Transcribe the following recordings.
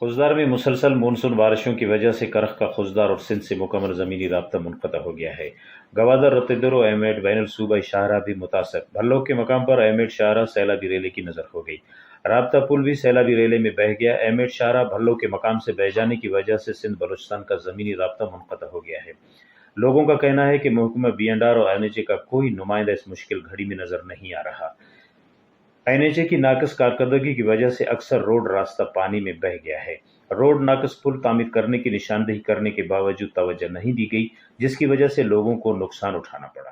خضدار میں مسلسل مونسون بارشوں کی وجہ سے کرخ کا خضدار اور سندھ سے مکمل زمینی رابطہ منقطع ہو گیا ہے۔ گوادر رتیدر و احمد بین الصوبہ شاہراہ بھی متاثر۔ بھلوگ کے مقام پر احمد شاہراہ سیلابی ریلے کی نظر ہو گئی۔ رابطہ پل بھی سیلابی ریلے میں بہہ گیا۔ احمد شاہراہ بھلوگ کے مقام سے بہہ جانے کی وجہ سے سندھ بلوچستان کا زمینی رابطہ منقطع ہو گیا ہے۔ لوگوں کا کہنا ہے کہ محکمہ BNR اور NHA کا کوئی نمائندہ اس مشکل گھڑی میں نظر نہیں آ رہا۔ NHA کی ناقص کارکردگی کی وجہ سے اکثر روڈ راستہ پانی میں بہہ گیا ہے۔ روڈ ناقص پل تعمیر کرنے کی نشاندہی کرنے کے باوجود توجہ نہیں دی گئی، جس کی وجہ سے لوگوں کو نقصان اٹھانا پڑا۔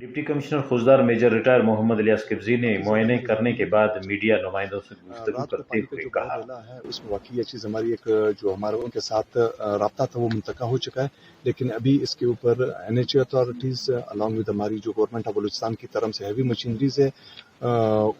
Deputy commissioner Khuzdar major retire Muhammad Ilyas قبزی نے معائنے کرنے کے بعد میڈیا نمائندوں سے گفتگو کرتے ہوئے کہا ہے اس میں واقعی یہ چیز ہماری ایک جو ہمارا ان کے ساتھ رابطہ تھا وہ منتقل ہو چکا ہے، لیکن ابھی اس کے اوپر NHA اتھارٹیز along with ہماری جو گورنمنٹ آف بلوچستان کی طرف سے ہیوی مشینریز ہے،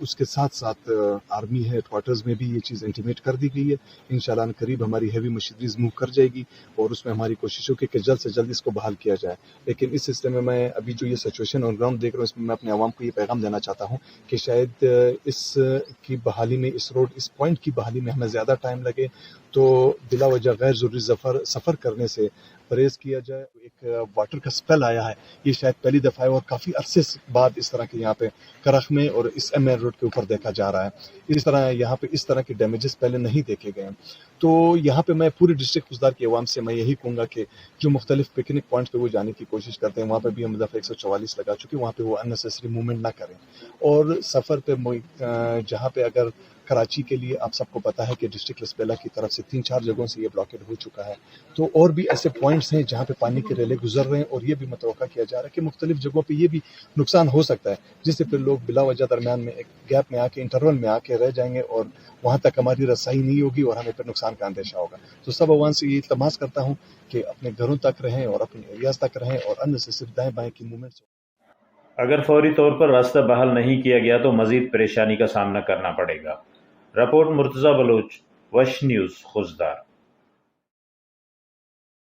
اس کے ساتھ ساتھ آرمی ہیڈ کوارٹرز میں بھی یہ چیز انٹیمیٹ کر دی گئی ہے۔ انشاءاللہ قریب ہماری ہیوی مشینریز موو کر جائے گی اور اس میں ہماری کوشش ہو کہ جلد سے جلد اس کو بحال کیا جائے۔ لیکن اس سلسلے میں ابھی جو یہ سچویشن آن گراؤنڈ دیکھ رہا ہوں، اس میں میں اپنے عوام کو یہ پیغام دینا چاہتا ہوں کہ شاید اس کی بحالی میں اس پوائنٹ کی بحالی میں ہمیں زیادہ ٹائم لگے، تو بلا وجہ غیر ضروری سفر کرنے سے پرہیز کیا جائے۔ ایک واٹر کا سپیل آیا ہے، یہ شاید پہلی دفعہ ہے اور کافی عرصے بعد اس طرح کے یہاں پہ کرخ میں اور اس ML روڈ کے اوپر دیکھا جا رہا ہے۔ اس طرح یہاں پہ اس طرح کے ڈیمیجز پہلے نہیں دیکھے گئے ہیں۔ تو یہاں پہ میں پوری ڈسٹرکٹ خضدار کی عوام سے میں یہی کہوں گا کہ جو مختلف پکنک پوائنٹس پہ وہ جانے کی کوشش کرتے ہیں، وہاں پہ بھی ہم دفعہ 144 لگا چکے، وہاں پہ وہ اننیسیسری موومنٹ نہ کریں۔ اور سفر پہ جہاں پہ اگر کراچی کے لیے آپ سب کو پتا ہے کہ ڈسٹرکٹ لسبیلا کی طرف سے 3-4 جگہوں سے یہ بلاکیڈ ہو چکا ہے، تو اور بھی ایسے پوائنٹس ہیں جہاں پہ پانی کے ریلے گزر رہے ہیں، اور یہ بھی متوقع کیا جا رہا ہے کہ مختلف جگہوں پہ یہ بھی نقصان ہو سکتا ہے، جس سے پھر لوگ بلا وجہ درمیان میں ایک گیپ میں آ کے انٹرول میں آ کے رہ جائیں گے اور وہاں تک ہماری رسائی نہیں ہوگی اور ہمیں پھر نقصان کا اندیشہ ہوگا۔ تو سب عوام سے یہ التماس کرتا ہوں کہ اپنے گھروں تک رہیں اور اپنے ایریاز تک رہیں اور ان سے صرف دائیں بائیں کی موومنٹس۔ اگر فوری طور پر راستہ بحال نہیں کیا گیا تو مزید پریشانی کا سامنا کرنا پڑے گا۔ رپورٹ مرتضی بلوچ، وش نیوز، خضدار۔